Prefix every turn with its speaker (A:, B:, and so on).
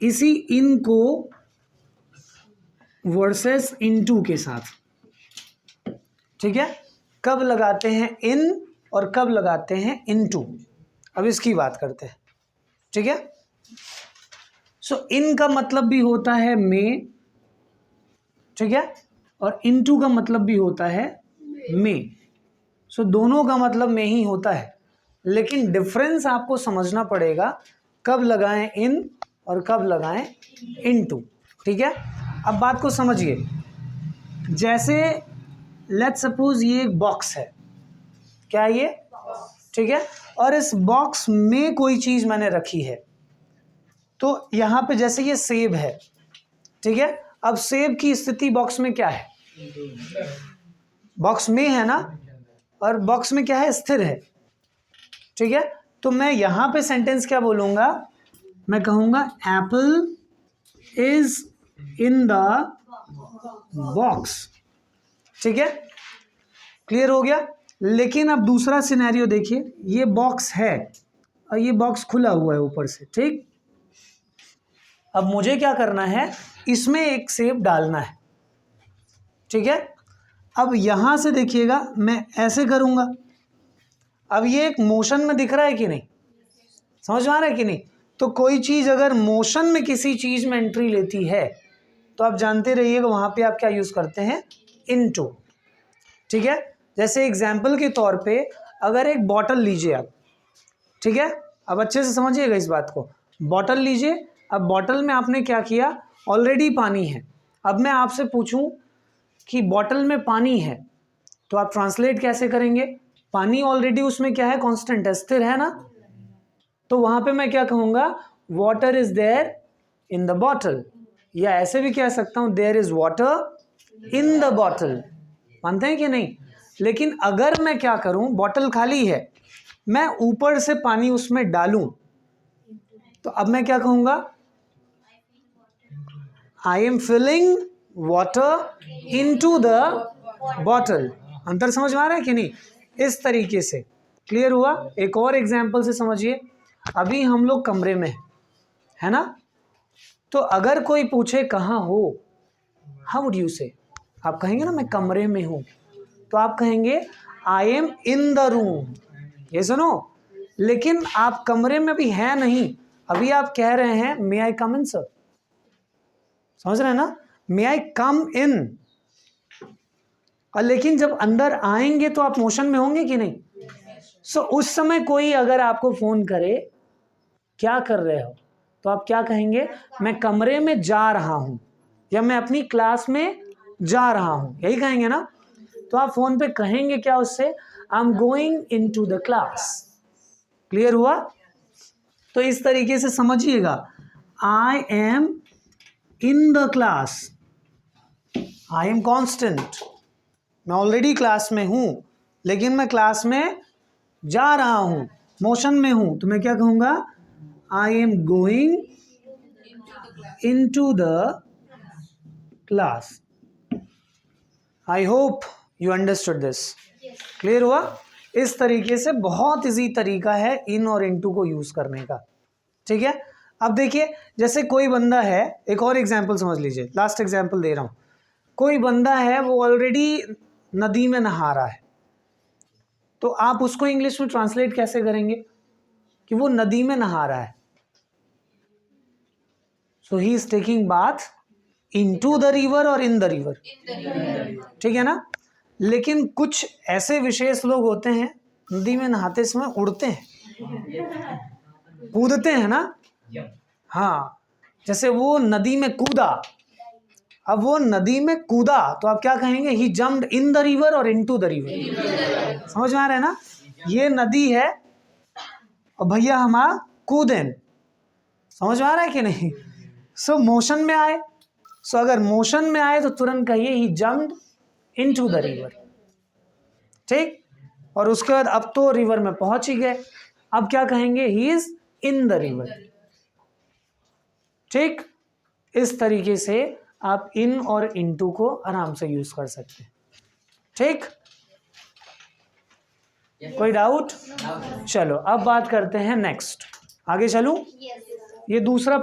A: इसी इन को versus into के साथ, ठीक है। कब लगाते हैं इन और कब लगाते हैं इनटू, अब इसकी बात करते हैं, ठीक है। सो इन का मतलब भी होता है में, ठीक है, और इनटू का मतलब भी होता है में। सो दोनों का मतलब में ही होता है, लेकिन डिफरेंस आपको समझना पड़ेगा, कब लगाएं इन और कब लगाएं इनटू, ठीक है। अब बात को समझिए, जैसे लेट्स सपोज ये एक बॉक्स है, क्या ये, ठीक है, और इस बॉक्स में कोई चीज मैंने रखी है, तो यहां पे जैसे ये सेब है, ठीक है। अब सेब की स्थिति बॉक्स में क्या है, बॉक्स में है ना, और बॉक्स में क्या है, स्थिर है, ठीक है। तो मैं यहां पे सेंटेंस क्या बोलूंगा, मैं कहूंगा Apple is in the box, ठीक है, क्लियर हो गया। लेकिन अब दूसरा सिनेरियो देखिए, ये बॉक्स है और ये बॉक्स खुला हुआ है ऊपर से, ठीक। अब मुझे क्या करना है, इसमें एक सेब डालना है, ठीक है। अब यहां से देखिएगा, मैं ऐसे करूंगा, अब ये एक मोशन में दिख रहा है कि नहीं, समझ में आ रहा है कि नहीं। तो कोई चीज अगर मोशन में किसी चीज में एंट्री लेती है, तो आप जानते रहिएगा वहां पे आप क्या यूज करते हैं, इनटू, ठीक है। जैसे एग्जाम्पल के तौर पे अगर एक बॉटल लीजिए आप, ठीक है, अब अच्छे से समझिएगा इस बात को, बॉटल लीजिए, अब बॉटल में आपने क्या किया, ऑलरेडी पानी है। अब मैं आपसे पूछूं कि बॉटल में पानी है, तो आप ट्रांसलेट कैसे करेंगे, पानी ऑलरेडी उसमें क्या है, कांस्टेंट है, स्थिर है ना, तो वहां पे मैं क्या कहूंगा, water is there in the bottle, या ऐसे भी कह सकता हूं there is water in the bottle, मानते हैं कि नहीं। लेकिन अगर मैं क्या करूं, बॉटल खाली है, मैं ऊपर से पानी उसमें डालूं, तो अब मैं क्या कहूंगा, I am filling water into the bottle. अंतर समझ में आ रहा है कि नहीं, इस तरीके से, क्लियर हुआ। एक और एग्जांपल से समझिए, अभी हम लोग कमरे में है ना, तो अगर कोई पूछे कहाँ हो, हाउ वुड यू से, आप कहेंगे ना मैं कमरे में हूं, तो आप कहेंगे आई एम इन द रूम, ये सुनो। लेकिन आप कमरे में भी हैं नहीं, अभी आप कह रहे हैं मे आई कम इन सर, समझ रहे हैं ना, मे आई कम इन, और लेकिन जब अंदर आएंगे तो आप मोशन में होंगे कि नहीं। सो उस समय कोई अगर आपको फोन करे क्या कर रहे हो, तो आप क्या कहेंगे, मैं कमरे में जा रहा हूं, या मैं अपनी क्लास में जा रहा हूं, यही कहेंगे ना। तो आप फोन पे कहेंगे क्या उससे, I am going in to the class, clear हुआ। तो इस तरीके से समझिएगा, I am in the class, I am constant, मैं ऑलरेडी क्लास में हूं, लेकिन मैं क्लास में जा रहा हूं, मोशन में हूं, तो मैं क्या कहूंगा, I am going in to the class. I hope you understood this, clear हुआ। इस तरीके से बहुत इजी तरीका है इन और इनटू को यूज करने का, ठीक है। अब देखिए, जैसे कोई बंदा है, एक और एग्जांपल समझ लीजिए, लास्ट एग्जांपल दे रहा हूं, कोई बंदा है वो ऑलरेडी नदी में नहा रहा है, तो आप उसको इंग्लिश में ट्रांसलेट कैसे करेंगे कि वो नदी में नहा रहा है, so he is taking bath into the river और इन द रिवर, ठीक है ना। लेकिन कुछ ऐसे विशेष लोग होते हैं, नदी में नहाते समय उड़ते हैं, कूदते हैं ना, हाँ, जैसे वो नदी में कूदा, अब वो नदी में कूदा, तो आप क्या कहेंगे, ही जम्प्ड इन द रिवर और इनटू द रिवर, समझ में आ रहा है ना, ये नदी है और भैया हमारा कूदें, समझ में आ रहा है कि नहीं। सो मोशन में आए, सो अगर मोशन में आए तो तुरंत कहिए ही जम्प्ड इनटू द रिवर, ठीक। और उसके बाद अब तो रिवर में पहुंच ही गए, अब क्या कहेंगे, he is in the river, ठीक। इस तरीके से आप इन और इनटू को आराम से यूज कर सकते हैं, ठीक। कोई डाउट, चलो अब बात करते हैं नेक्स्ट, आगे चलूं, ये दूसरा